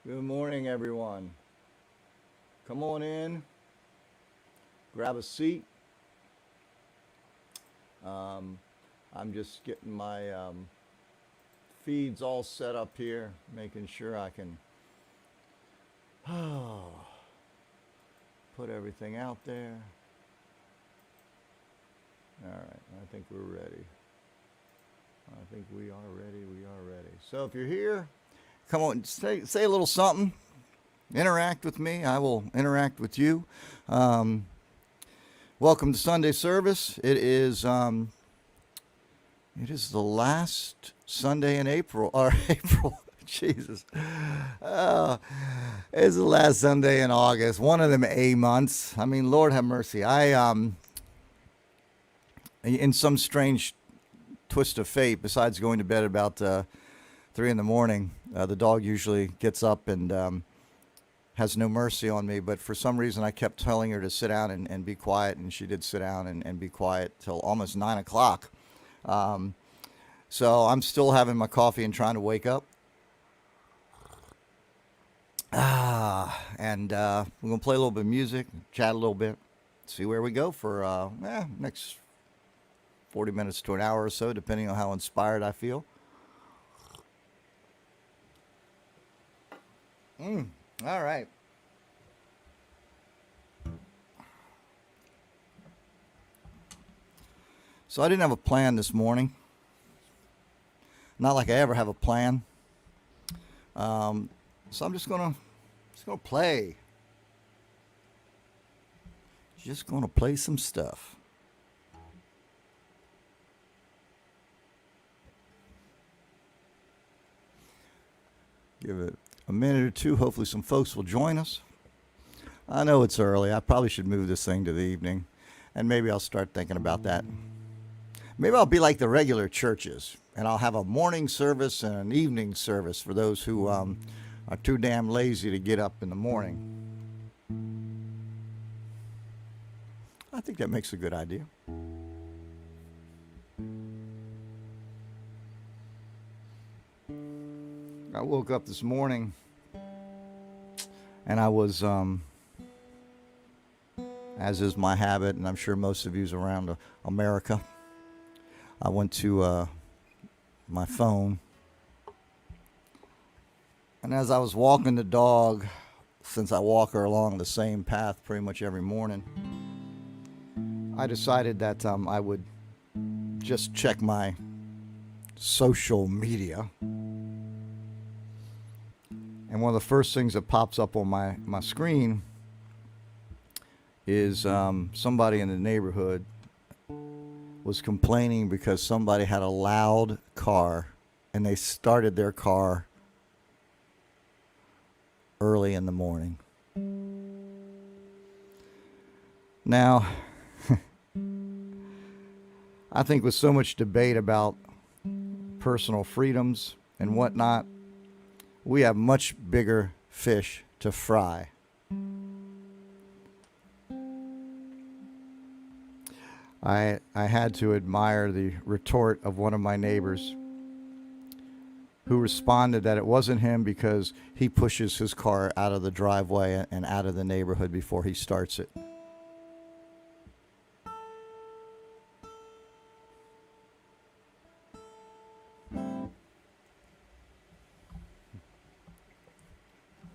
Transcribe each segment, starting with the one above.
Good morning, everyone. Come on in, grab a seat. Um, I'm just getting my feeds all set up here, making sure I can put everything out there. All right, I think we're ready. I think we are ready. We are ready. So if you're here, come on, say a little something. Interact with me. I will interact with you. Welcome to Sunday service. It is the last Sunday in April. Or April. Jesus. It's the last Sunday in August. One of them A months. I mean, Lord have mercy. In some strange twist of fate, besides going to bed about 3 in the morning, the dog usually gets up and has no mercy on me. But for some reason, I kept telling her to sit down and be quiet, and she did sit down and be quiet till almost 9 o'clock. So I'm still having my coffee and trying to wake up. And we're going to play a little bit of music, chat a little bit, see where we go for next 40 minutes to an hour or so, depending on how inspired I feel. All right. So I didn't have a plan this morning. Not like I ever have a plan. So I'm just gonna play. Just gonna play some stuff. Give it a minute or two. Hopefully some folks will join us. I know it's early. I probably should move this thing to the evening. And maybe I'll start thinking about that. Maybe I'll be like the regular churches. And I'll have a morning service and an evening service for those who are too damn lazy to get up in the morning. I think that makes a good idea. I woke up this morning and I was, as is my habit, and I'm sure most of you's around America, I went to my phone, and as I was walking the dog, since I walk her along the same path pretty much every morning, I decided that I would just check my social media. And one of the first things that pops up on my screen is somebody in the neighborhood was complaining because somebody had a loud car and they started their car early in the morning. Now, I think with so much debate about personal freedoms and whatnot, we have much bigger fish to fry. I had to admire the retort of one of my neighbors who responded that it wasn't him because he pushes his car out of the driveway and out of the neighborhood before he starts it.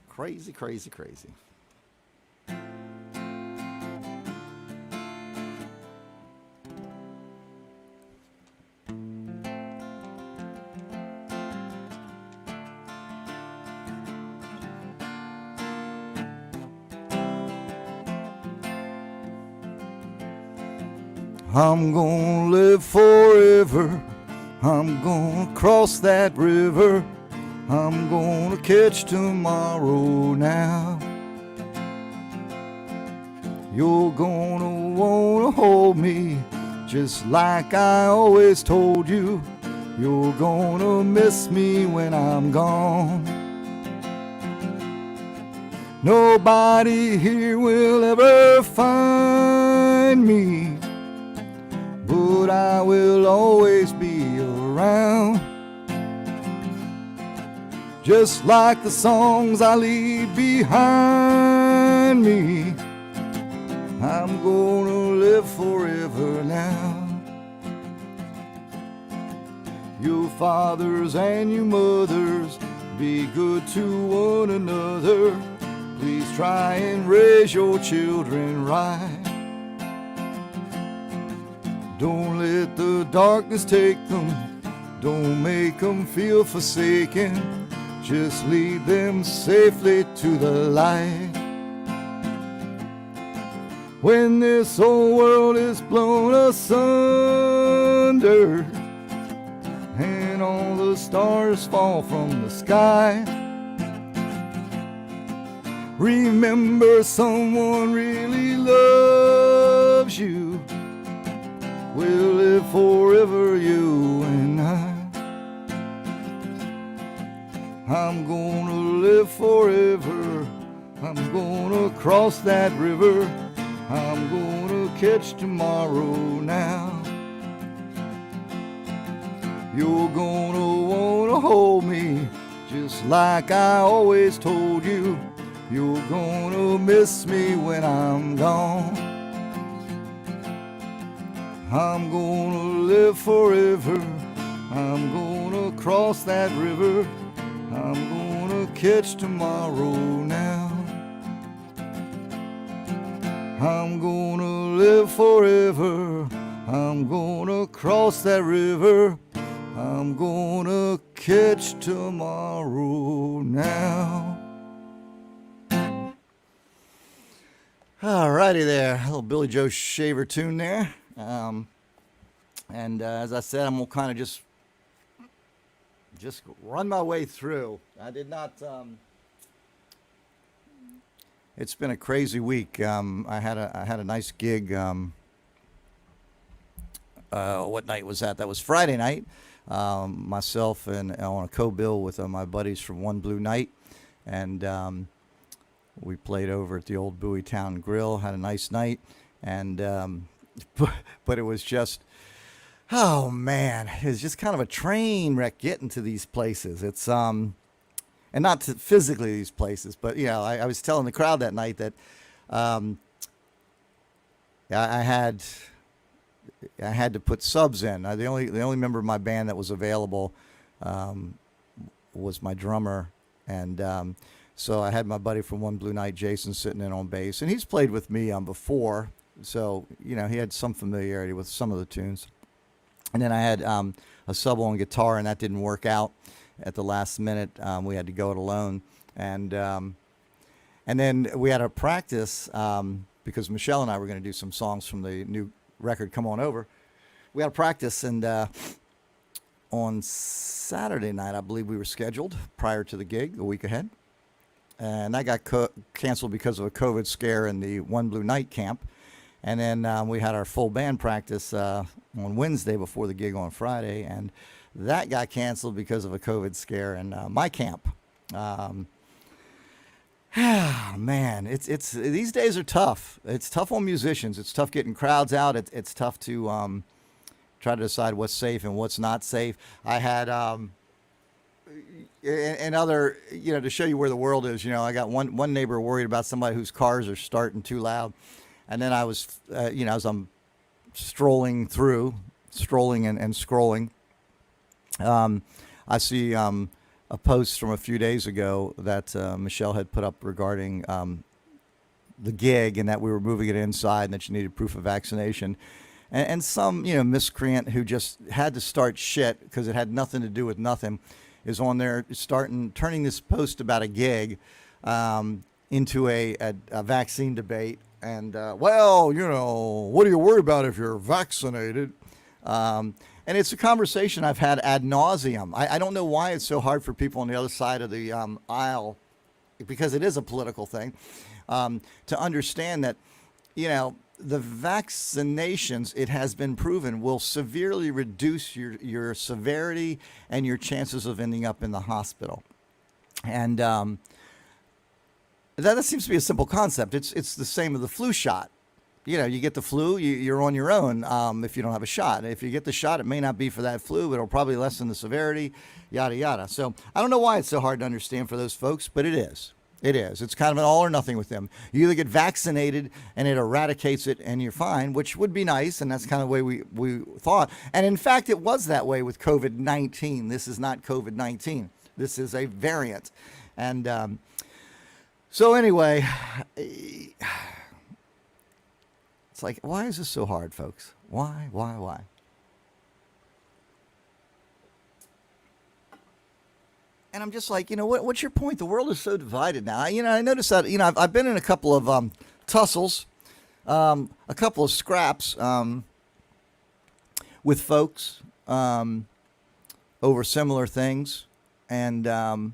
Crazy, crazy, crazy. I'm gonna live forever. I'm gonna cross that river. I'm gonna catch tomorrow now. You're gonna wanna hold me just like I always told you. You're gonna miss me when I'm gone. Nobody here will ever find me, but I will always be around. just like the songs I leave behind me. I'm gonna live forever now. You fathers and you mothers, be good to one another. Please try and raise your children right. Don't let the darkness take them. Don't make them feel forsaken. Just lead them safely to the light. When this whole world is blown asunder and all the stars fall from the sky, remember someone really loves you. We'll live forever, you and I. I'm gonna live forever. I'm gonna cross that river. I'm gonna catch tomorrow now. You're gonna wanna hold me just like I always told you. You're gonna miss me when I'm gone. I'm gonna live forever. I'm gonna cross that river. I'm gonna catch tomorrow now. I'm gonna live forever. I'm gonna cross that river. I'm gonna catch tomorrow now. Alrighty there, a little Billy Joe Shaver tune there. As I said, I'm gonna kind of just run my way through. I did not. It's been a crazy week. I had a nice gig. What night was that? That was Friday night. Myself and on a co-bill with my buddies from One Blue Night, and we played over at the old Bowie Town Grill. Had a nice night, and but it was just, oh man, it's just kind of a train wreck getting to these places. It's and not to physically these places, but you know, I was telling the crowd that night that I had to put subs in. The only member of my band that was available was my drummer, and so I had my buddy from One Blue Night, Jason, sitting in on bass, and he's played with me before, so you know he had some familiarity with some of the tunes. And then I had a sub on guitar, and that didn't work out at the last minute. We had to go it alone, and then we had a practice because Michelle and I were going to do some songs from the new record, Come On Over. We had a practice, and on Saturday night, I believe we were scheduled prior to the gig, a week ahead, and that got canceled because of a COVID scare in the One Blue Night camp. And then we had our full band practice on Wednesday before the gig on Friday, and that got canceled because of a COVID scare in my camp. Man, it's these days are tough. It's tough on musicians. It's tough getting crowds out. It's tough to try to decide what's safe and what's not safe. I had and other, you know, to show you where the world is. You know, I got one neighbor worried about somebody whose cars are starting too loud. And then I was, you know, as I'm strolling and scrolling, I see a post from a few days ago that Michelle had put up regarding the gig, and that we were moving it inside and that you needed proof of vaccination. And some, you know, miscreant who just had to start shit because it had nothing to do with nothing is on there turning this post about a gig into a vaccine debate. And, well, you know, what do you worry about if you're vaccinated? And it's a conversation I've had ad nauseum. I don't know why it's so hard for people on the other side of the aisle, because it is a political thing, to understand that, you know, the vaccinations, it has been proven, will severely reduce your severity and your chances of ending up in the hospital. And that seems to be a simple concept. It's the same with the flu shot. you get the flu, you're on your own if you don't have a shot. If you get the shot, it may not be for that flu, but it'll probably lessen the severity, yada, yada. So I don't know why it's so hard to understand for those folks, but it is. It is. It's kind of an all or nothing with them. You either get vaccinated and it eradicates it and you're fine, which would be nice, and that's kind of the way we thought. And in fact, it was that way with COVID-19. This is not COVID-19. This is a variant. And so anyway, it's like, why is this so hard, folks? Why? And I'm just like, what's your point? The world is so divided now. I noticed that, I've been in a couple of tussles, a couple of scraps with folks over similar things. And, the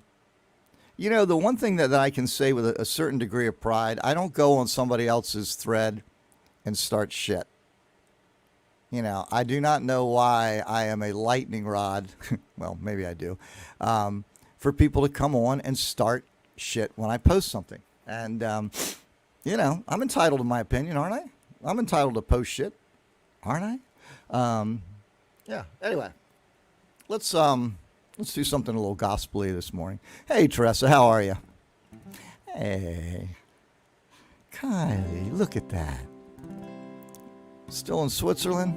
one thing that I can say with a certain degree of pride, I don't go on somebody else's thread and start shit. I do not know why I am a lightning rod. Well, maybe I do. For people to come on and start shit when I post something. And, I'm entitled to my opinion, aren't I? I'm entitled to post shit, aren't I? Yeah, anyway. Let's do something a little gospel-y this morning. Hey, Teresa, how are you? Hey. Kylie, look at that. Still in Switzerland?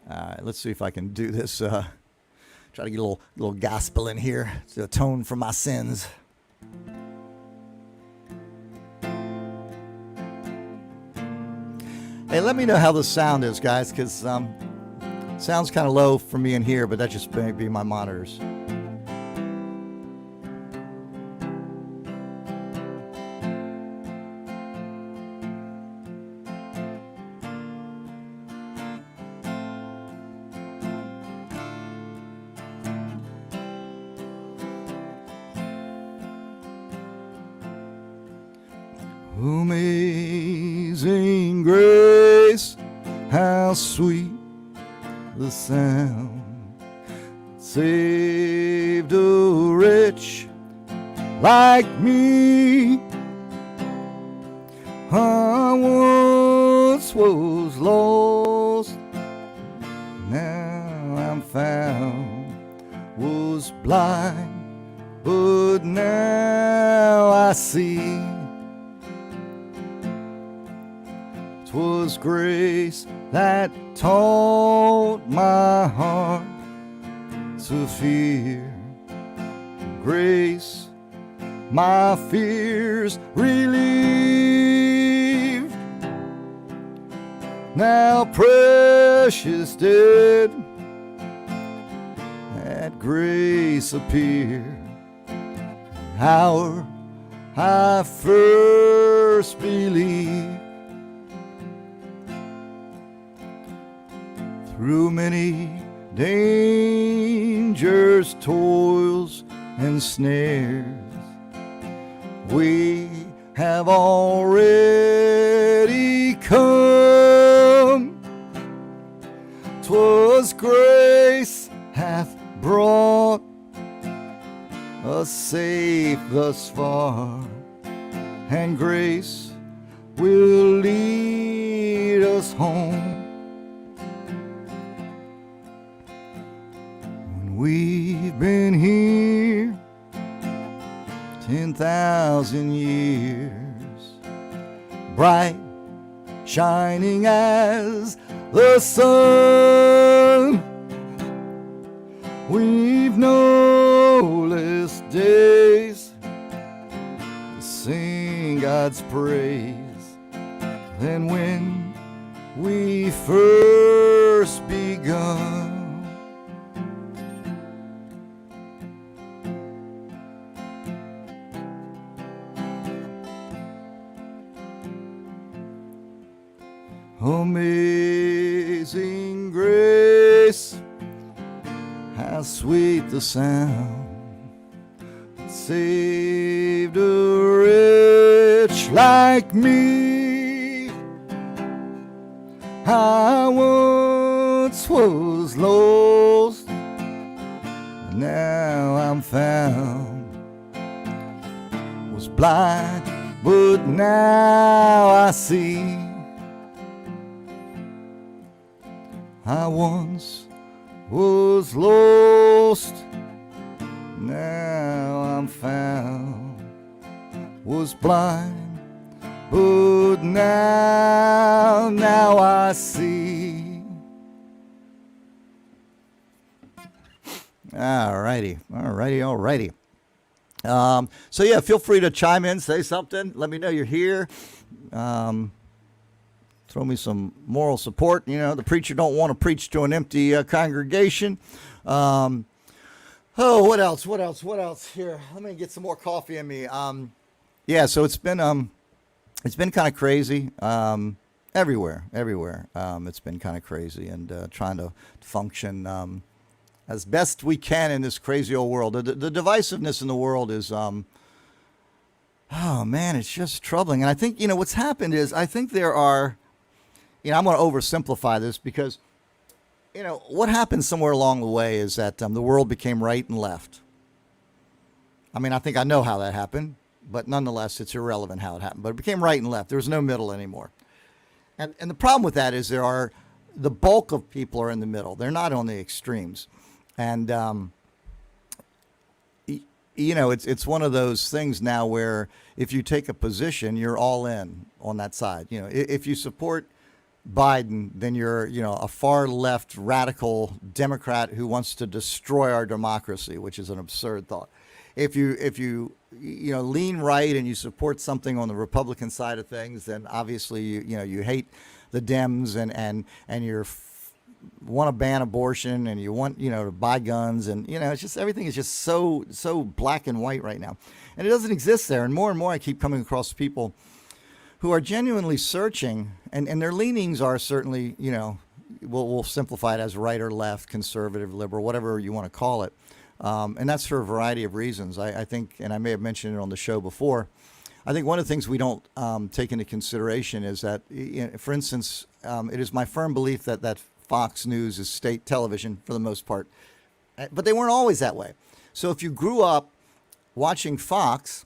All right, let's see if I can do this. Try to get a little gospel in here to atone for my sins. Hey, let me know how the sound is, guys, because sounds kind of low for me in here, but that just may be my monitors. Amazing grace, how sweet the sound saved a wretch like me. I once was lost, now I'm found, was blind, but now I see. 'Twas grace that taught my heart to fear. Grace my fears relieved. Now precious dead, that grace appeared. Hour I first believed. Through many dangers, toils, and snares, we have already come. 'Twas grace hath brought us safe thus far, and grace will lead us home. We've been here 10,000 years, bright, shining as the sun. We've no less days to sing God's praise than when we first begun. Amazing grace, how sweet the sound that saved a wretch like me. I once was lost, now I'm found, was blind, but now I see I once was lost, now I'm found, was blind, but now I see. Alrighty. So yeah, feel free to chime in, say something, let me know you're here. Throw me some moral support. You know, the preacher don't want to preach to an empty congregation. Oh, what else? Here, let me get some more coffee in me. Yeah, so it's been kind of crazy. Everywhere. It's been kind of crazy, and trying to function as best we can in this crazy old world. The divisiveness in the world is, oh man, it's just troubling. And I think, you know, what's happened is, I think there are, you know, I'm going to oversimplify this because, you know, what happened somewhere along the way is that the world became right and left. I mean, I think I know how that happened, but nonetheless, it's irrelevant how it happened. But it became right and left. There was no middle anymore. And the problem with that is the bulk of people are in the middle. They're not on the extremes. And, you know, it's one of those things now where if you take a position, you're all in on that side. You know, if you support Biden, then you're, you know, a far left radical Democrat who wants to destroy our democracy, which is an absurd thought. If you lean right and you support something on the Republican side of things, then obviously you hate the Dems and you want to ban abortion and you want, you know, to buy guns, and you know, it's just, everything is just so black and white right now, and it doesn't exist there. And more I keep coming across people who are genuinely searching, and their leanings are certainly, you know, we'll simplify it as right or left, conservative, liberal, whatever you want to call it. And that's for a variety of reasons. I think, and I may have mentioned it on the show before, I think one of the things we don't take into consideration is that, you know, for instance, it is my firm belief that Fox News is state television for the most part, but they weren't always that way. So if you grew up watching Fox,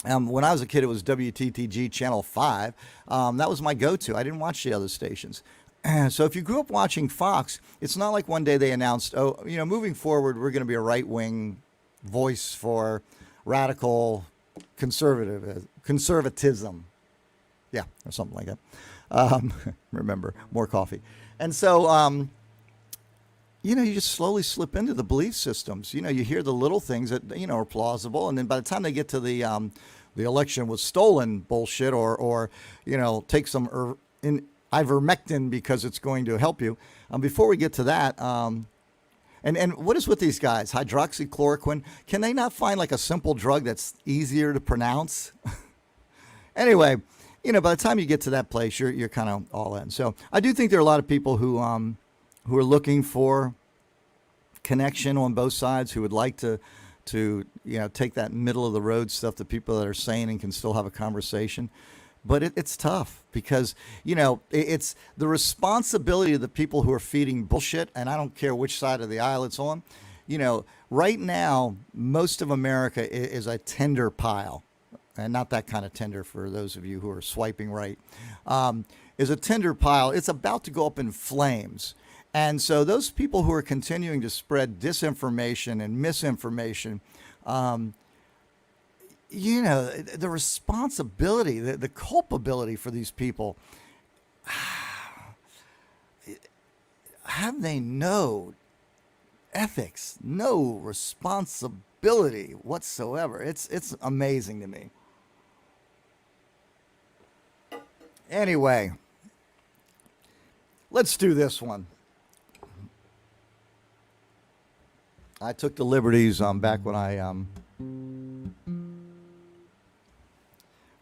when I was a kid, it was WTTG Channel 5. That was my go-to. I didn't watch the other stations. So if you grew up watching Fox, it's not like one day they announced, oh, you know, moving forward, we're going to be a right-wing voice for radical conservatism. Yeah, or something like that. Remember, more coffee. And so, you know, you just slowly slip into the belief systems. You know, you hear the little things that, you know, are plausible. And then by the time they get to the election was stolen bullshit, or you know, take some ivermectin because it's going to help you. Before we get to that, and what is with these guys? Hydroxychloroquine. Can they not find like a simple drug that's easier to pronounce? Anyway, you know, by the time you get to that place, you're kind of all in. So I do think there are a lot of people who are looking for connection on both sides, who would like to you know, take that middle of the road stuff to people that are sane and can still have a conversation. But it's tough because, you know, it's the responsibility of the people who are feeding bullshit, and I don't care which side of the aisle it's on. You know, right now, most of America is a tender pile, and not that kind of tender for those of you who are swiping right, is a tender pile. It's about to go up in flames. And so those people who are continuing to spread disinformation and misinformation, you know, the responsibility, the culpability for these people, have they no ethics, no responsibility whatsoever? It's amazing to me. Anyway, let's do this one. I took the liberties back when I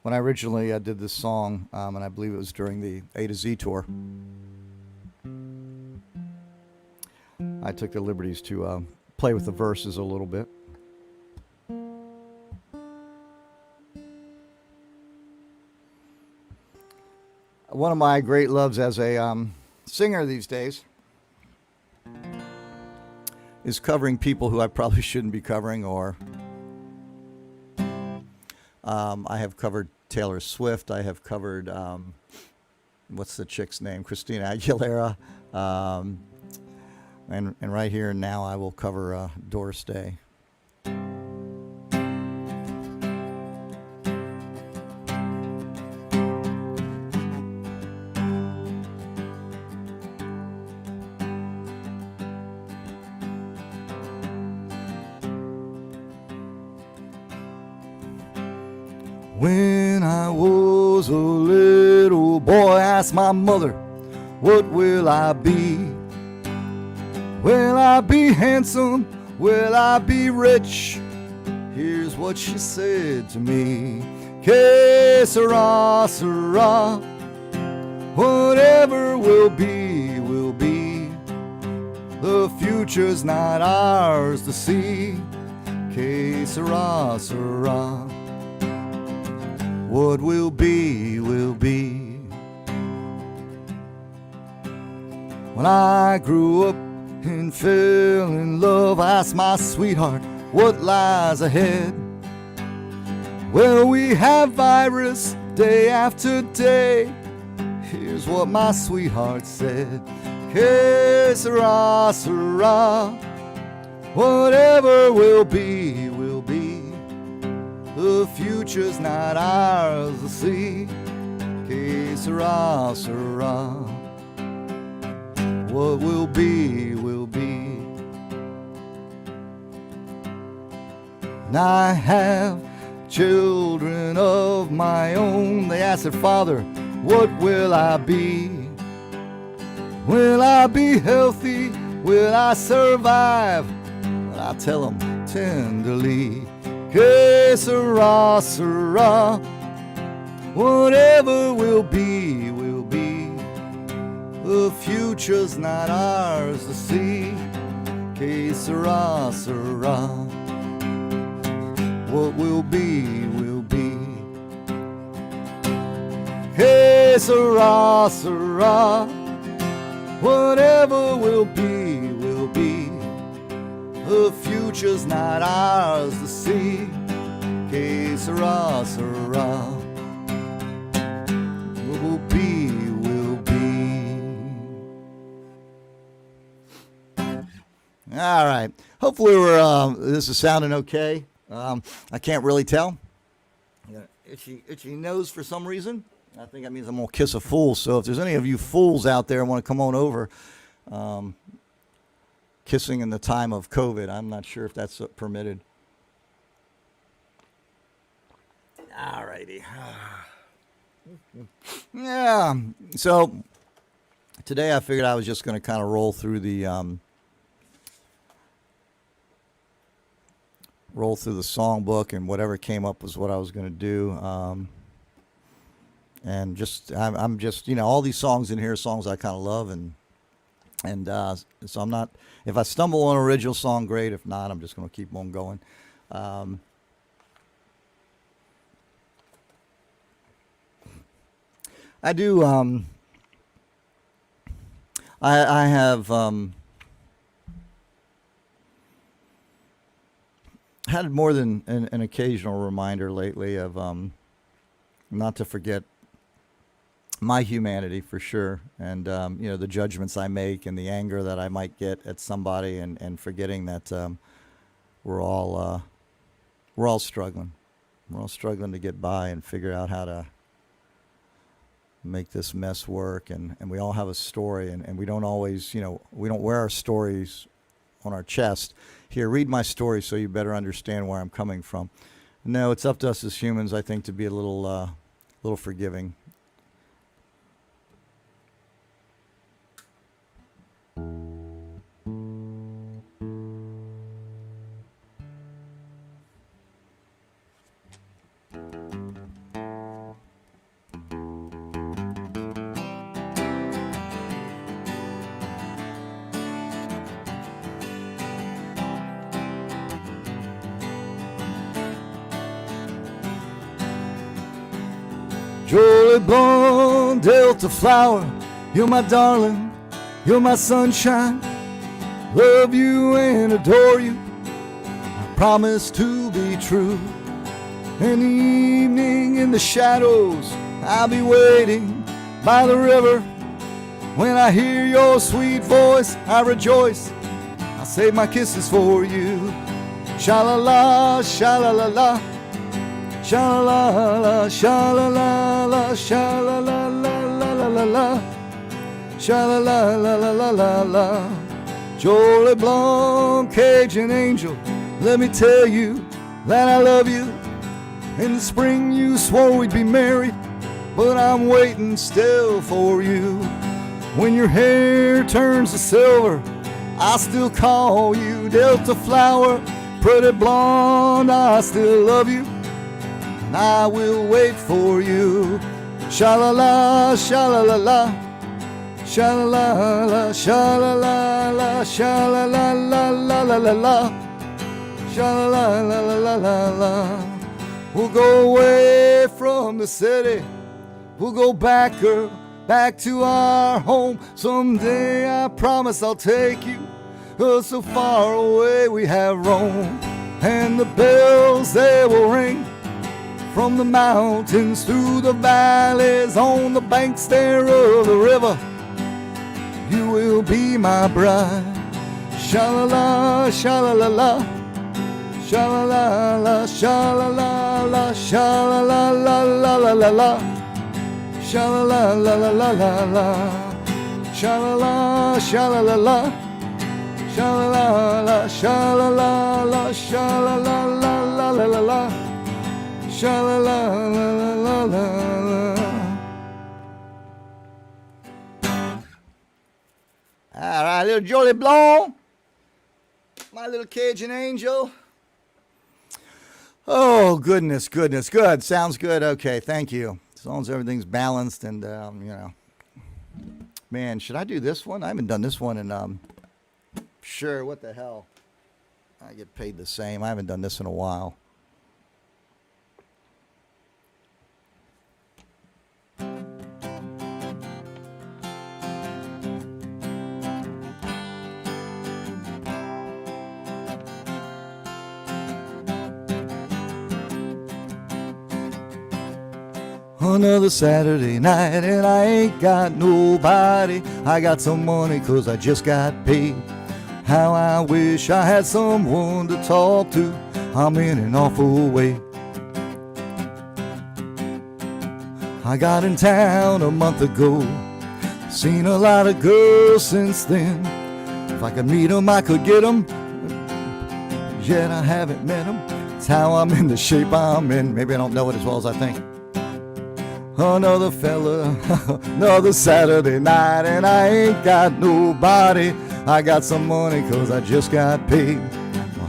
originally did this song, and I believe it was during the A to Z tour. I took the liberties to play with the verses a little bit. One of my great loves as a singer these days is covering people who I probably shouldn't be covering, or I have covered Taylor Swift. I have covered, what's the chick's name? Christina Aguilera. And right here and now I will cover Doris Day. When I was a little boy, I asked my mother, what will I be? Will I be handsome? Will I be rich? Here's what she said to me. Que sera, sera. Whatever will be, will be. The future's not ours to see. Que sera, sera. What will be, will be. When I grew up and fell in love, I asked my sweetheart, what lies ahead? Well, we have virus day after day. Here's what my sweetheart said. Que sera, sera. Whatever will be, will be. The future's not ours to see. Que sera, sera. What will be, will be. And I have children of my own. They ask their father, what will I be? Will I be healthy? Will I survive? And I tell them tenderly, que sera, sera. Whatever will be, will be. The future's not ours to see. Que sera, sera. What will be, will be. Que sera, sera. Whatever will be, will be. The future's not ours to see. Que sera, sera. What will be, will be. All right. Hopefully this is sounding okay. I can't really tell. Itchy nose for some reason. I think that means I'm going to kiss a fool. So if there's any of you fools out there want to come on over, kissing in the time of COVID, I'm not sure if that's permitted. All righty. Yeah. So today I figured I was just going to kind of roll through the songbook, and whatever came up was what I was going to do. And I'm just, all these songs in here are songs I kind of love, and so I'm not, if I stumble on an original song, great. If not, I'm just going to keep on going. I do, I have had more than an occasional reminder lately of not to forget my humanity, for sure, and the judgments I make and the anger that I might get at somebody, and forgetting that we're all struggling. We're all struggling to get by and figure out how to make this mess work, and we all have a story, and we don't always, we don't wear our stories on our chest. Here, read my story so you better understand where I'm coming from. No, it's up to us as humans, I think, to be a little forgiving. Jolly blonde Delta flower, you're my darling, you're my sunshine. Love you and adore you, I promise to be true. In the evening in the shadows, I'll be waiting by the river. When I hear your sweet voice, I rejoice. I'll save my kisses for you. Sha-la-la, sha-la-la-la, sha-la-la-la, sha-la-la-la, sha-la-la-la-la-la-la, sha-la-la-la-la-la-la. Jolly blonde Cajun angel, let me tell you that I love you. In the spring you swore we'd be married, but I'm waiting still for you. When your hair turns to silver, I still call you Delta flower. Pretty blonde, I still love you, and I will wait for you. Sha-la-la, sha-la-la-la, sha-la-la-la, sha-la-la-la, sha-la-la-la-la-la-la, sha-la-la-la-la-la-la. We'll go away from the city, we'll go back, girl, back to our home. Someday I promise I'll take you, 'cause so far away we have roamed. And the bells they will ring from the mountains through the valleys, on the banks there of the river. You will be my bride. Sha-la-la, sha-la-la-la, sha-la-la-la, sha-la-la-la, sha-la-la-la-la-la-la, sha-la-la-la-la-la-la, sha-la-la, sha-la-la-la, sha-la-la-la, sha-la-la-la, sha-la-la-la-la-la-la, sha-la-la-la-la-la-la. All right, little Jolly Blonde, my little Cajun angel. Oh, goodness, goodness, good. Sounds good. Okay, thank you. As long as everything's balanced and, you know. Man, should I do this one? I haven't done this one in, sure, what the hell. I get paid the same. I haven't done this in a while. Another Saturday night and I ain't got nobody. I got some money 'cause I just got paid. How I wish I had someone to talk to. I'm in an awful way. I got in town a month ago. Seen a lot of girls since then. If I could meet them, I could get them. Yet I haven't met them. It's how I'm in the shape I'm in. Maybe I don't know it as well as I think. Another fella, another Saturday night, and I ain't got nobody. I got some money 'cause I just got paid.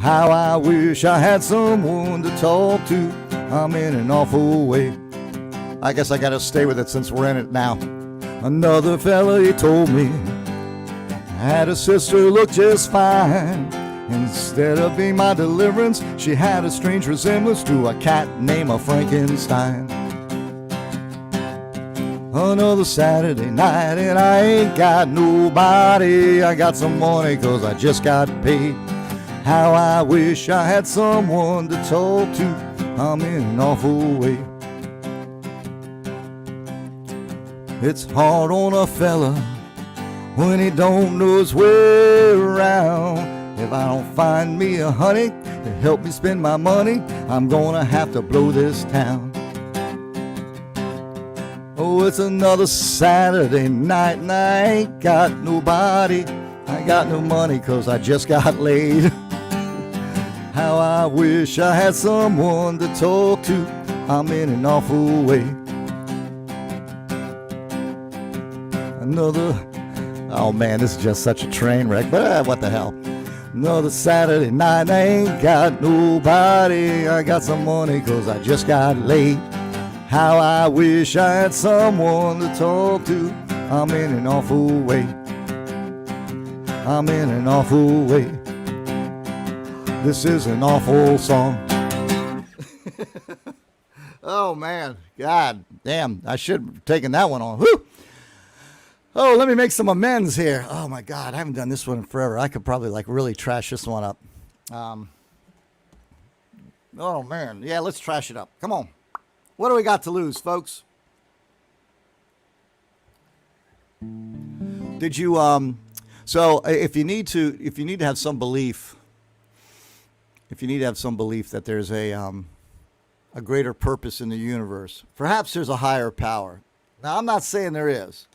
How I wish I had someone to talk to. I'm in an awful way. I guess I gotta stay with it since we're in it now. Another fella, he told me, I had a sister who looked just fine. Instead of being my deliverance, she had a strange resemblance to a cat named Frankenstein. Another Saturday night and I ain't got nobody. I got some money 'cause I just got paid. How I wish I had someone to talk to. I'm in an awful way. It's hard on a fella when he don't know his way around. If I don't find me a honey to help me spend my money, I'm gonna have to blow this town. Oh, it's another Saturday night and I ain't got nobody. I got no money 'cause I just got laid. How I wish I had someone to talk to. I'm in an awful way. Another, oh man, this is just such a train wreck, but what the hell. Another Saturday night, I ain't got nobody. I got some money 'cause I just got laid. How I wish I had someone to talk to. I'm in an awful way. I'm in an awful way. This is an awful song. Oh man, God damn, I should have taken that one on. Whew. Oh, let me make some amends here. Oh my God, I haven't done this one in forever. I could probably like really trash this one up. Oh, man. Yeah, let's trash it up. Come on. What do we got to lose, folks? Did you, so if you need to have some belief, that there's a greater purpose in the universe, perhaps there's a higher power. Now, I'm not saying there is.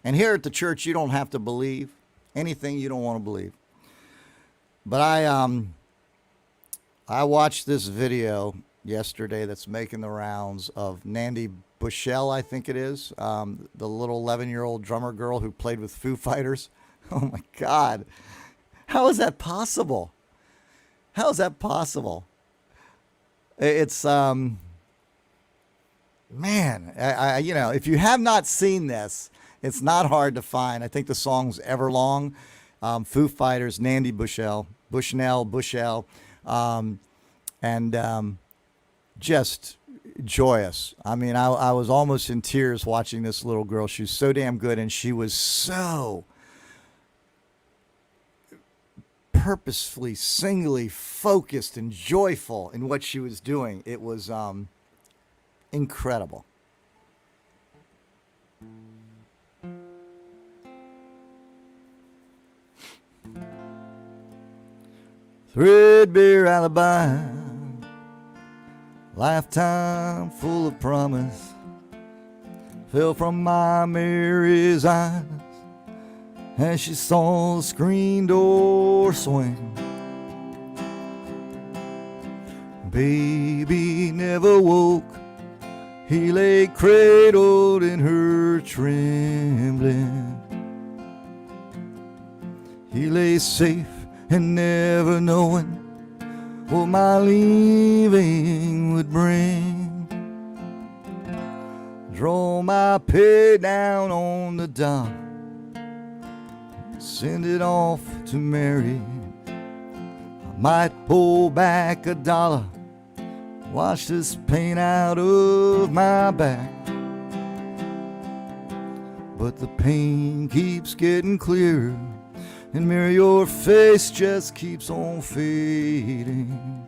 And here at the church, you don't have to believe anything you don't want to believe. But I watched this video yesterday that's making the rounds of Nandi Bushell, I think it is, the little 11-year-old drummer girl who played with Foo Fighters. Oh, my God. How is that possible? How is that possible? It's, man, if you have not seen this, it's not hard to find. I think the song's Everlong. Foo Fighters, Nandi Bushell, and just joyous. I mean, I was almost in tears watching this little girl. She was so damn good, and she was so purposefully, singly focused and joyful in what she was doing. It was incredible. Threadbare alibi, lifetime full of promise, fell from my Mary's eyes as she saw the screen door swing. Baby never woke, he lay cradled in her trembling. He lay safe and never knowing what my leaving would bring. Draw my pay down on the dot, send it off to Mary. I might pull back $1, wash this pain out of my back. But the pain keeps getting clearer, and Mary, your face just keeps on fading.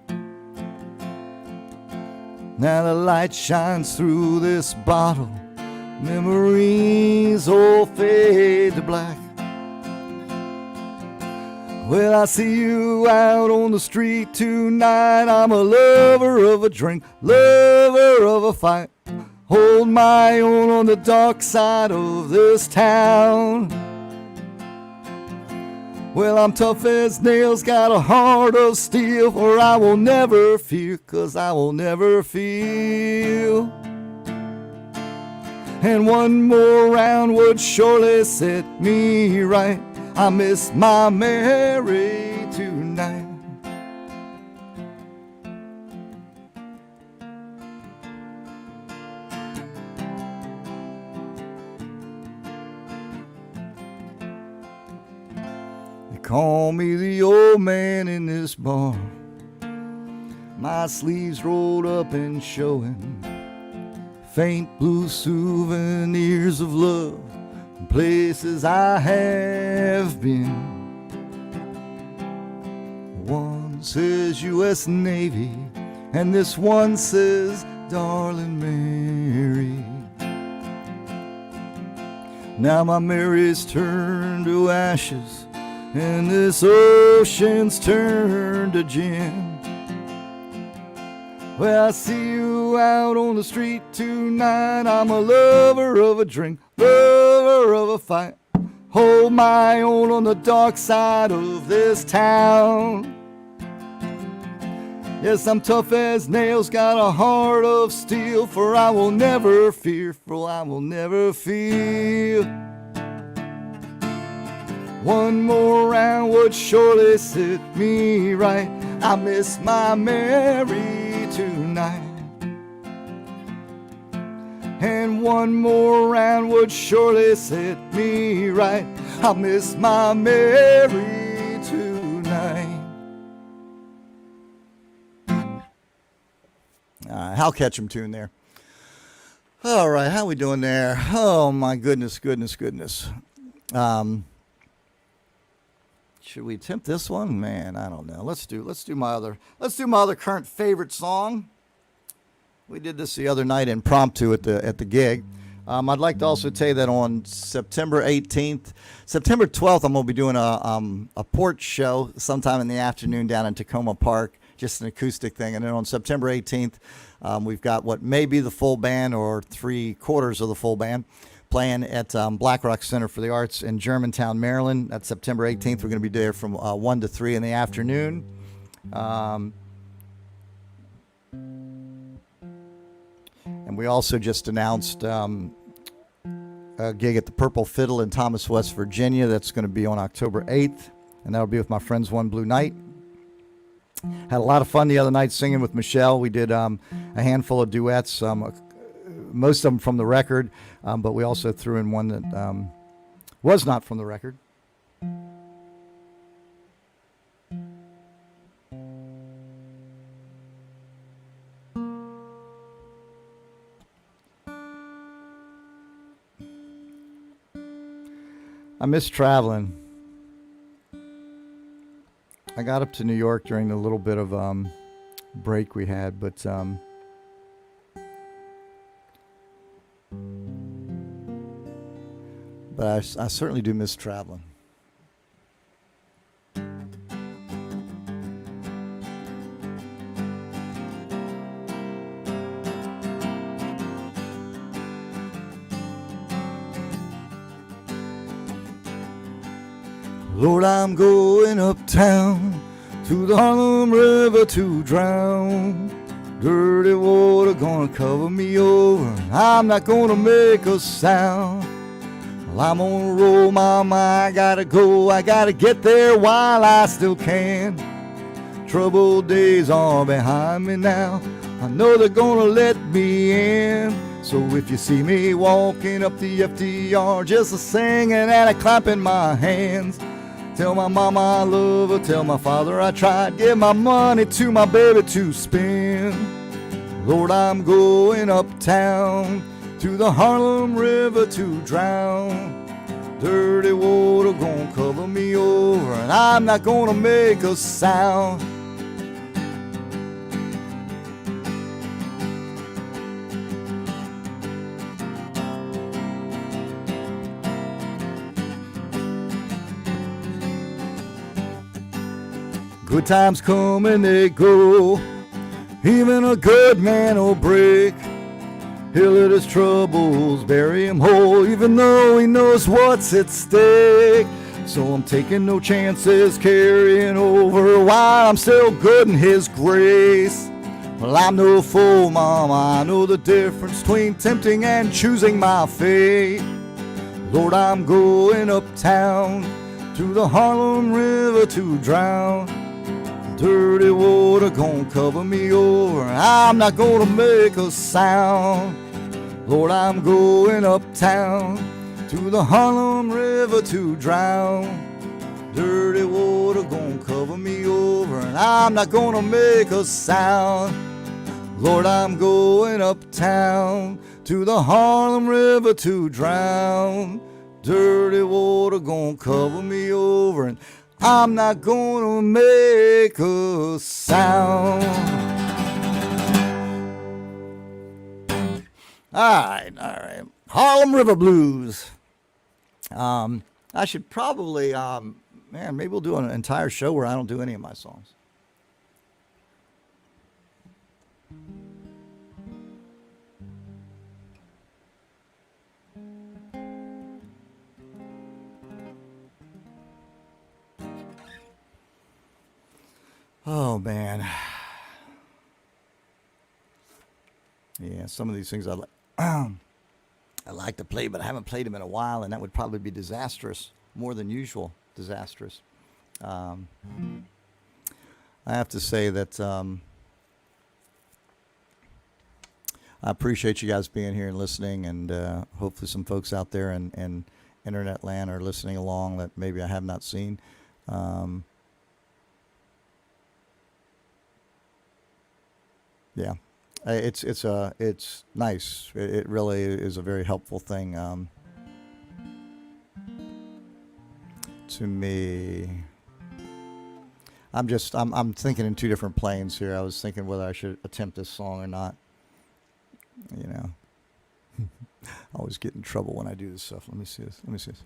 Now the light shines through this bottle, memories all fade to black. Well, I see you out on the street tonight. I'm a lover of a drink, lover of a fight. Hold my own on the dark side of this town. Well, I'm tough as nails, got a heart of steel, for I will never fear, 'cause I will never feel. And one more round would surely set me right. I miss my Mary tonight. Call me the old man in this bar, my sleeves rolled up and showing faint blue souvenirs of love, places I have been. One says U.S. Navy, and this one says Darling Mary. Now my Mary's turned to ashes, and this ocean's turned to gin. Well, I see you out on the street tonight. I'm a lover of a drink, lover of a fight. Hold my own on the dark side of this town. Yes, I'm tough as nails, got a heart of steel, for I will never fear, for I will never feel. One more round would surely set me right. I miss my Mary tonight. And one more round would surely set me right. I miss my Mary tonight. Hal Ketchum tune there. All right, how we doing there? Oh my goodness. Should we attempt this one? Man, I don't know. Let's do my other current favorite song. We did this the other night impromptu at the gig. I'd like to also tell you that on September 18th, September 12th, I'm going to be doing a porch show sometime in the afternoon down in Tacoma Park, just an acoustic thing. And then on September 18th, we've got what may be the full band or 3/4 of the full band playing at Black Rock Center for the Arts in Germantown, Maryland. That's September 18th. We're going to be there from 1 to 3 in the afternoon. And we also just announced a gig at the Purple Fiddle in Thomas, West Virginia. That's going to be on October 8th. And that'll be with my friends One Blue Night. Had a lot of fun the other night singing with Michelle. We did a handful of duets, most of them from the record, but we also threw in one that was not from the record. I miss traveling. I got up to New York during the little bit of break we had, but I certainly do miss traveling. Lord, I'm going uptown to the Harlem River to drown. Dirty water gonna cover me over. I'm not gonna make a sound. Well, I'm on a roll, mama, I gotta go. I gotta get there while I still can. Troubled days are behind me now. I know they're gonna let me in. So if you see me walking up the FDR, just a singing and a clapping my hands. Tell my mama I love her, tell my father I tried. Give my money to my baby to spend. Lord, I'm going uptown to the Harlem River to drown. Dirty water gonna cover me over, and I'm not gonna make a sound. Good times come and they go. Even a good man will break. He'll let his troubles bury him whole, even though he knows what's at stake. So I'm taking no chances, carrying over while I'm still good in his grace. Well, I'm no fool, mama, I know the difference between tempting and choosing my fate. Lord, I'm going uptown to the Harlem River to drown. Dirty water gonna cover me over, I'm not gonna make a sound. Lord, I'm going uptown to the Harlem River to drown. Dirty water gonna cover me over, and I'm not gonna make a sound. Lord, I'm going uptown to the Harlem River to drown. Dirty water gonna cover me over, and I'm not gonna make a sound. All right. Harlem River Blues. I should probably, maybe we'll do an entire show where I don't do any of my songs. Oh, man. Yeah, some of these things I like to play, but I haven't played them in a while, and that would probably be disastrous, more than usual disastrous. I have to say that I appreciate you guys being here and listening, and hopefully some folks out there in internet land are listening along that maybe I have not seen. Yeah, it's nice. It really is a very helpful thing to me. I'm thinking in two different planes here. I was thinking whether I should attempt this song or not. You know, I always get in trouble when I do this stuff. Let me see this. Let me see this.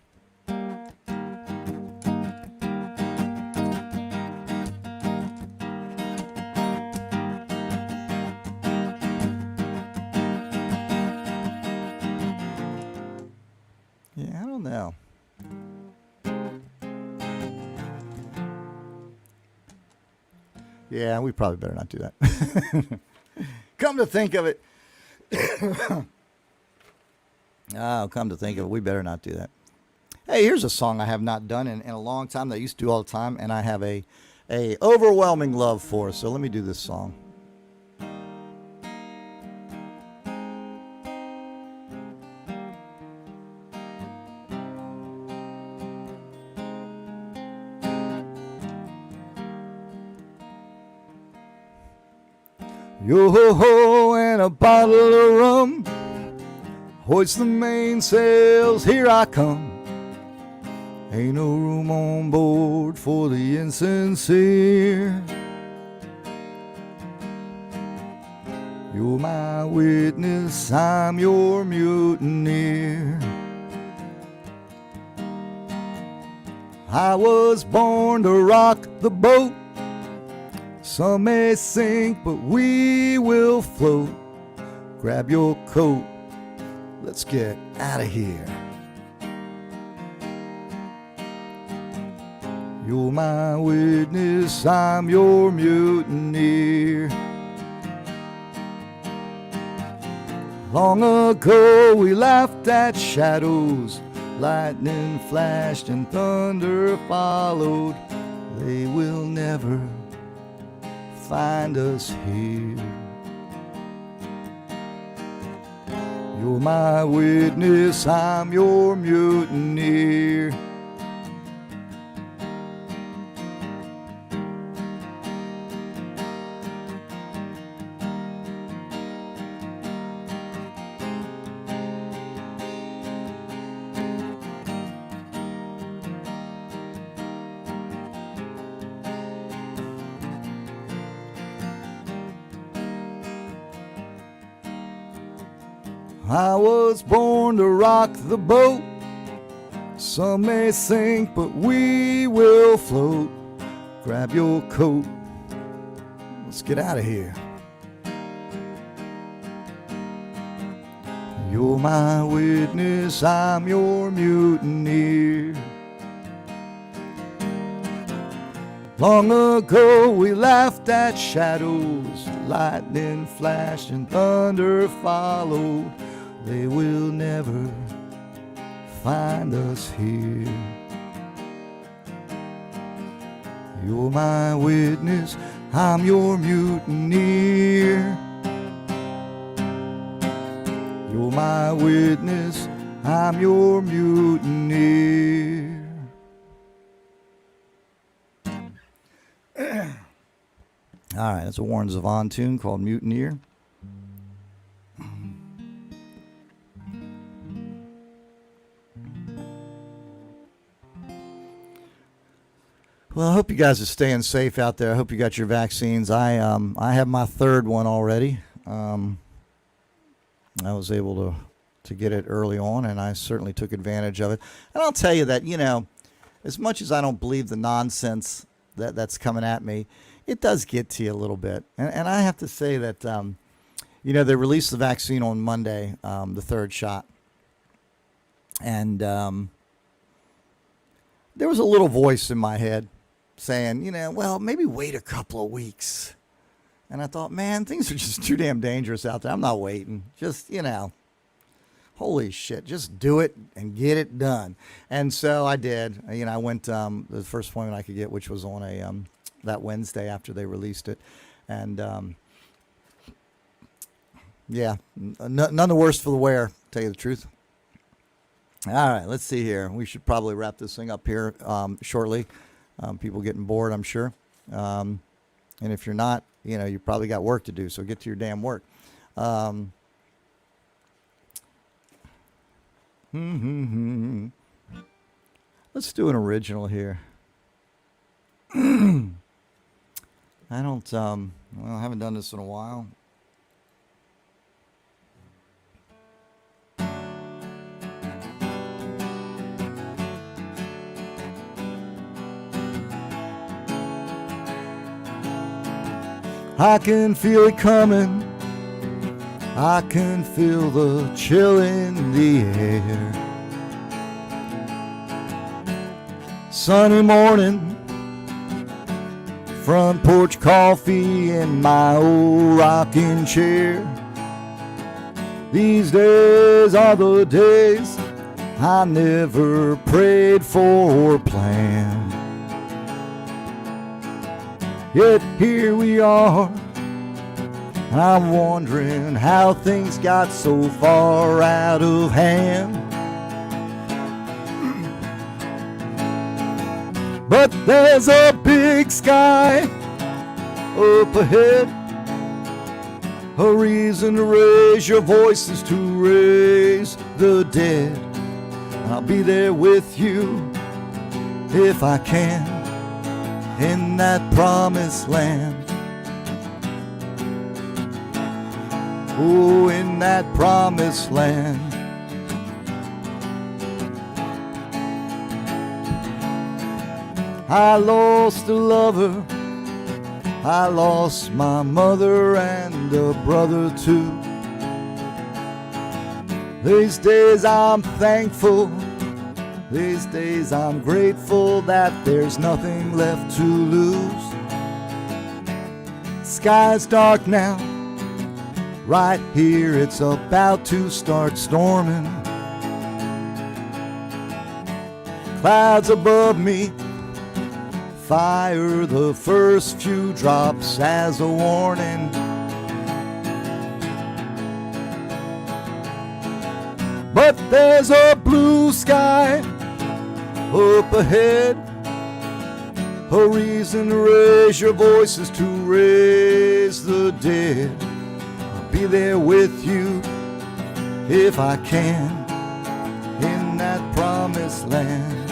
Yeah, I don't know. Yeah, we probably better not do that. Come to think of it. Oh, come to think of it, we better not do that. Hey, here's a song I have not done in a long time that I used to do all the time, and I have a overwhelming love for. So let me do this song. Yo-ho-ho and a bottle of rum, hoist the mainsails, here I come. Ain't no room on board for the insincere. You're my witness, I'm your mutineer. I was born to rock the boat. Some may sink, but we will float. Grab your coat, let's get out of here. You're my witness, I'm your mutineer. Long ago we laughed at shadows, lightning flashed and thunder followed. They will never find us here. You're my witness, I'm your mutineer. I was born to rock the boat. Some may sink, but we will float. Grab your coat, let's get out of here. You're my witness, I'm your mutineer. Long ago we laughed at shadows, lightning flashed and thunder followed. They will never find us here. You're my witness, I'm your mutineer. You're my witness, I'm your mutineer. All right, that's a Warren Zevon tune called Mutineer. Well, I hope you guys are staying safe out there. I hope you got your vaccines. I have my third one already. I was able to get it early on, and I certainly took advantage of it. And I'll tell you that, you know, as much as I don't believe the nonsense that's coming at me, it does get to you a little bit. And I have to say that, you know, they released the vaccine on Monday, the third shot. And there was a little voice in my head saying, you know, well, maybe wait a couple of weeks. And I thought, man, things are just too damn dangerous out there. I'm not waiting. Just, you know, holy shit, just do it and get it done. And so I did. You know, I went the first appointment I could get, which was on that Wednesday after they released it. And yeah, none the worse for the wear, to tell you the truth. All right, let's see here. We should probably wrap this thing up here shortly. People getting bored, I'm sure. And if you're not, you know, you probably got work to do, so get to your damn work. Let's do an original here. I don't, I haven't done this in a while. I can feel it coming. I can feel the chill in the air. Sunny morning, front porch coffee in my old rocking chair. These days are the days I never prayed for or planned. Yet here we are, and I'm wondering how things got so far out of hand. But there's a big sky up ahead, a reason to raise your voices, to raise the dead. I'll be there with you if I can, in that promised land. Oh, in that promised land. I lost a lover, I lost my mother and a brother too. These days I'm thankful, these days I'm grateful that there's nothing left to lose. Sky's dark now, right here it's about to start storming. Clouds above me fire the first few drops as a warning. But there's a blue sky up ahead, a reason to raise your voices, to raise the dead. I'll be there with you if I can, in that promised land.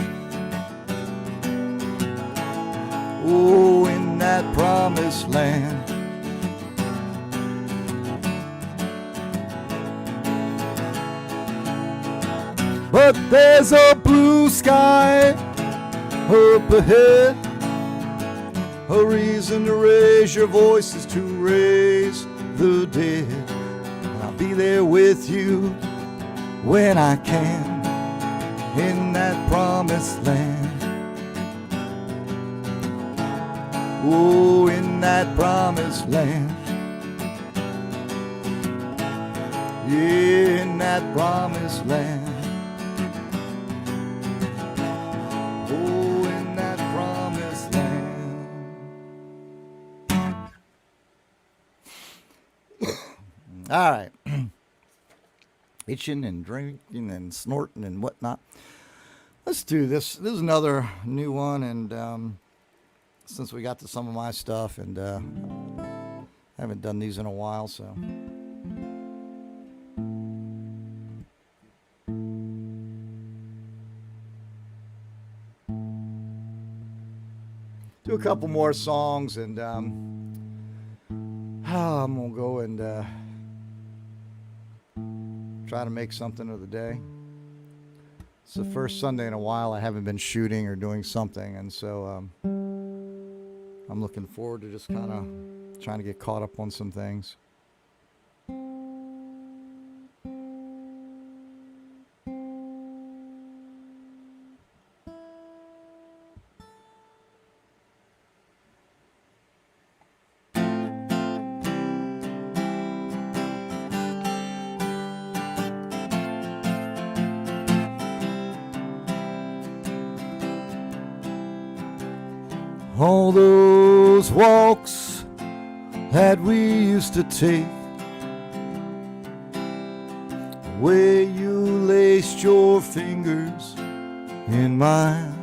Oh, in that promised land. But there's a blue sky up ahead, a reason to raise your voices, to raise the dead. I'll be there with you when I can, in that promised land. Oh, in that promised land. Yeah, in that promised land. Oh, in that promised land. All right. Itching and drinking and snorting and whatnot. Let's do this. This is another new one, and since we got to some of my stuff, and I haven't done these in a while, so. Do a couple more songs, and I'm gonna go and try to make something of the day. It's the first Sunday in a while I haven't been shooting or doing something, and so I'm looking forward to just kind of trying to get caught up on some things. All those walks that we used to take, where you laced your fingers in mine,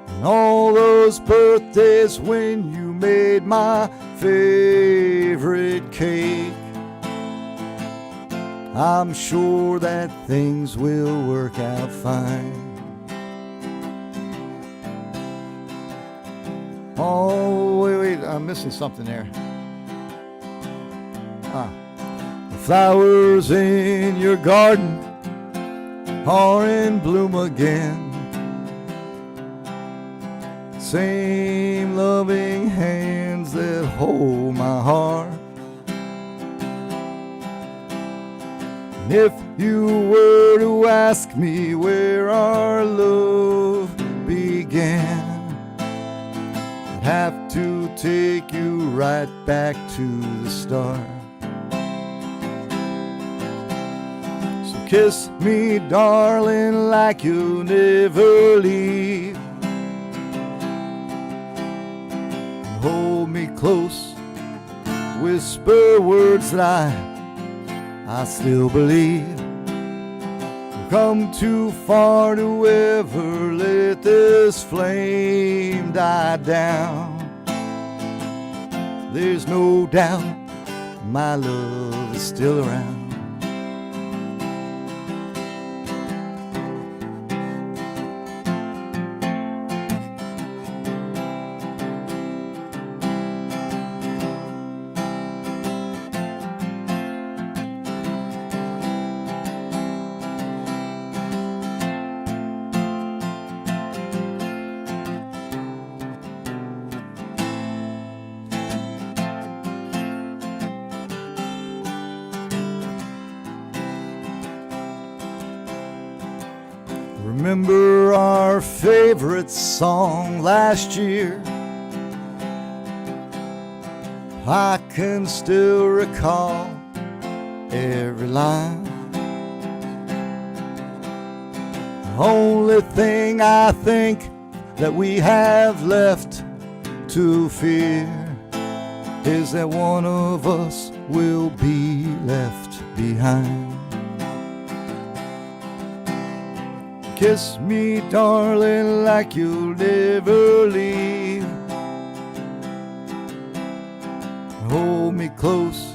and all those birthdays when you made my favorite cake. I'm sure that things will work out fine. I'm missing something there. The flowers in your garden are in bloom again. Same loving hands that hold my heart. And if you were to ask me where our love began, I'd have to take you right back to the start. So kiss me, darling, like you'll never leave. Hold me close, whisper words that I still believe. We've come too far to ever let this flame die down. There's no doubt my love is still around. Remember our favorite song last year? I can still recall every line. The only thing I think that we have left to fear is that one of us will be left behind. Kiss me, darling, like you'll never leave. Hold me close,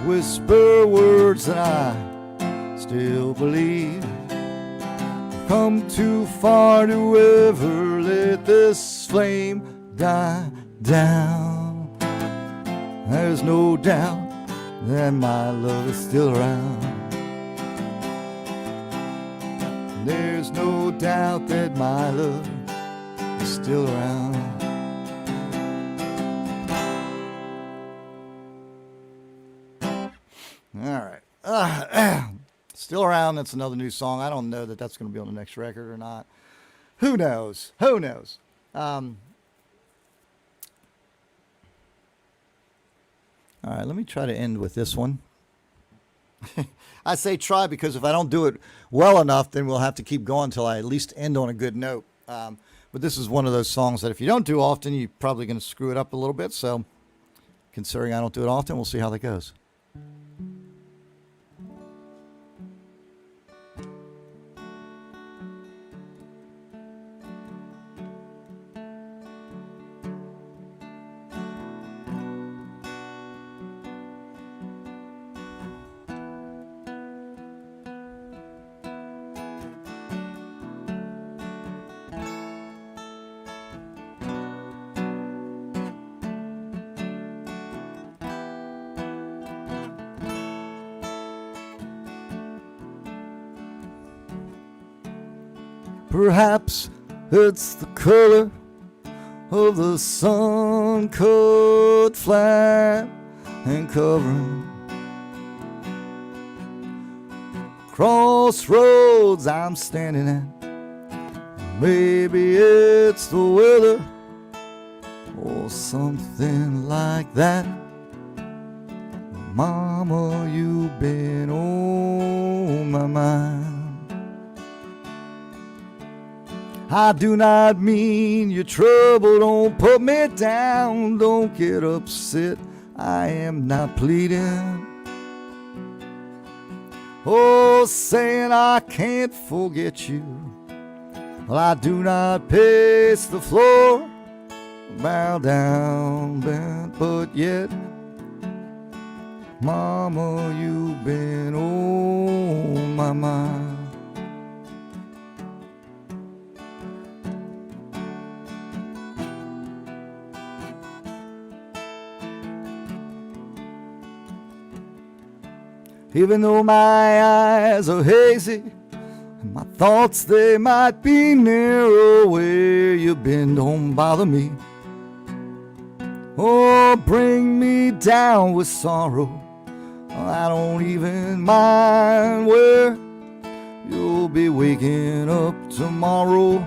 whisper words that I still believe. Come too far to ever let this flame die down. There's no doubt that my love is still around. There's no doubt that my love is still around. All right. Still Around, that's another new song. I don't know that that's going to be on the next record or not. Who knows? Who knows? All right, let me try to end with this one. I say try because if I don't do it well enough, then we'll have to keep going until I at least end on a good note. But this is one of those songs that if you don't do often, you're probably going to screw it up a little bit. So considering I don't do it often, we'll see how that goes. Perhaps it's the color of the sun cut flat and covering crossroads I'm standing at. Maybe it's the weather or something like that. Mama, you've been on my mind. I do not mean your trouble, don't put me down, don't get upset, I am not pleading. Oh, saying I can't forget you. Well, I do not pace the floor, bow down, bent, but yet, Mama, you've been on my mind. Even though my eyes are hazy, and my thoughts, they might be narrow, where you've been don't bother me. Oh, bring me down with sorrow, I don't even mind where you'll be waking up tomorrow.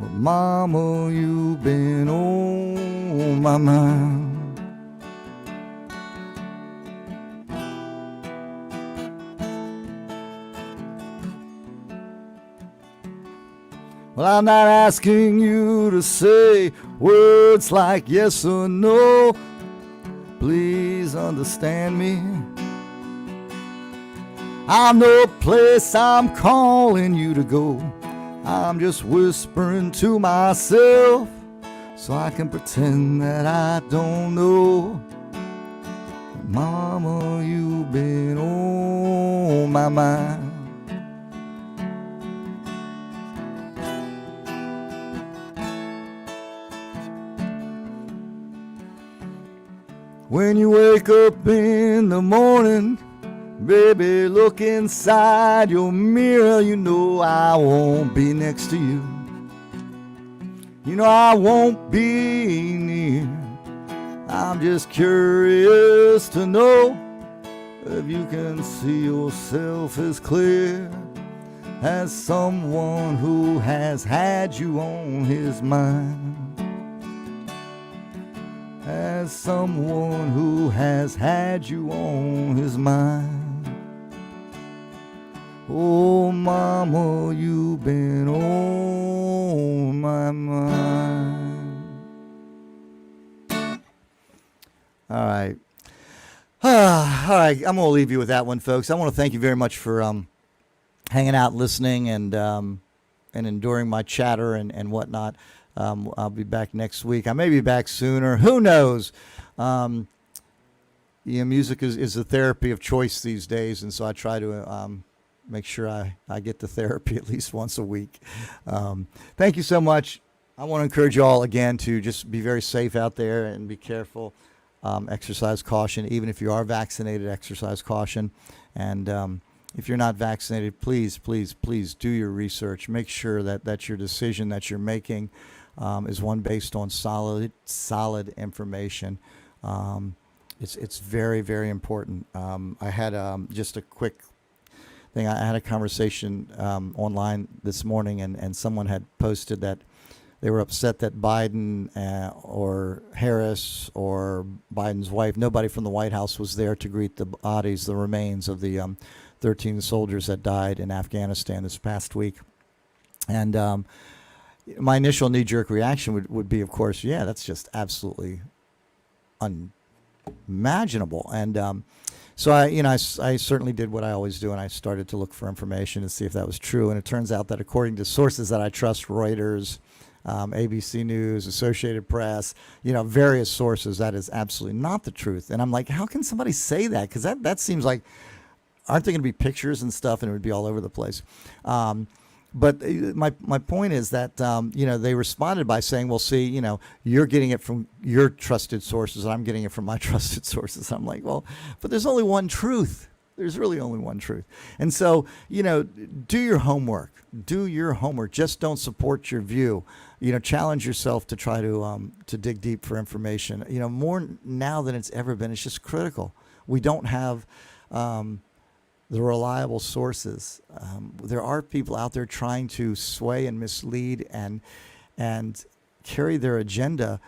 But mama, you've been on my mind. Well, I'm not asking you to say words like yes or no. Please understand me. I'm no place I'm calling you to go. I'm just whispering to myself so I can pretend that I don't know. Mama, you've been on my mind. When you wake up in the morning, baby, look inside your mirror. You know I won't be next to you. You know I won't be near. I'm just curious to know if you can see yourself as clear as someone who has had you on his mind. As someone who has had you on his mind. Oh, mama, you've been on my mind. All right. All right, I'm going to leave you with that one, folks. I want to thank you very much for hanging out, listening, and enduring my chatter and whatnot. I'll be back next week. I may be back sooner. Who knows? Music is a therapy of choice these days, and so I try to make sure I get to therapy at least once a week. Thank you so much. I want to encourage you all again to just be very safe out there and be careful. Exercise caution. Even if you are vaccinated, exercise caution. And if you're not vaccinated, please, please, please do your research. Make sure that your decision that you're making is one based on solid information. It's very, very important. I had just a quick thing. I had a conversation online this morning, and someone had posted that they were upset that Biden or Harris or Biden's wife, nobody from the White House was there to greet the bodies, the remains of the 13 soldiers that died in Afghanistan this past week. And my initial knee-jerk reaction would be, of course, yeah, that's just absolutely unimaginable. And so I certainly did what I always do, and I started to look for information to see if that was true. And it turns out that according to sources that I trust, Reuters, ABC News, Associated Press, various sources, that is absolutely not the truth. And I'm like, how can somebody say that? Because that seems like, aren't there going to be pictures and stuff, and it would be all over the place? But my point is that, they responded by saying, well, see, you're getting it from your trusted sources, and I'm getting it from my trusted sources. I'm like, well, but there's only one truth. There's really only one truth. And so, do your homework. Do your homework. Just don't support your view. Challenge yourself to try to dig deep for information. More now than it's ever been. It's just critical. We don't have the reliable sources. There are people out there trying to sway and mislead and carry their agenda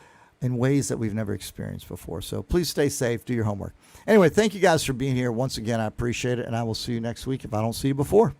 in ways that we've never experienced before. So please stay safe. Do your homework. Anyway, thank you guys for being here. Once again, I appreciate it, and I will see you next week if I don't see you before.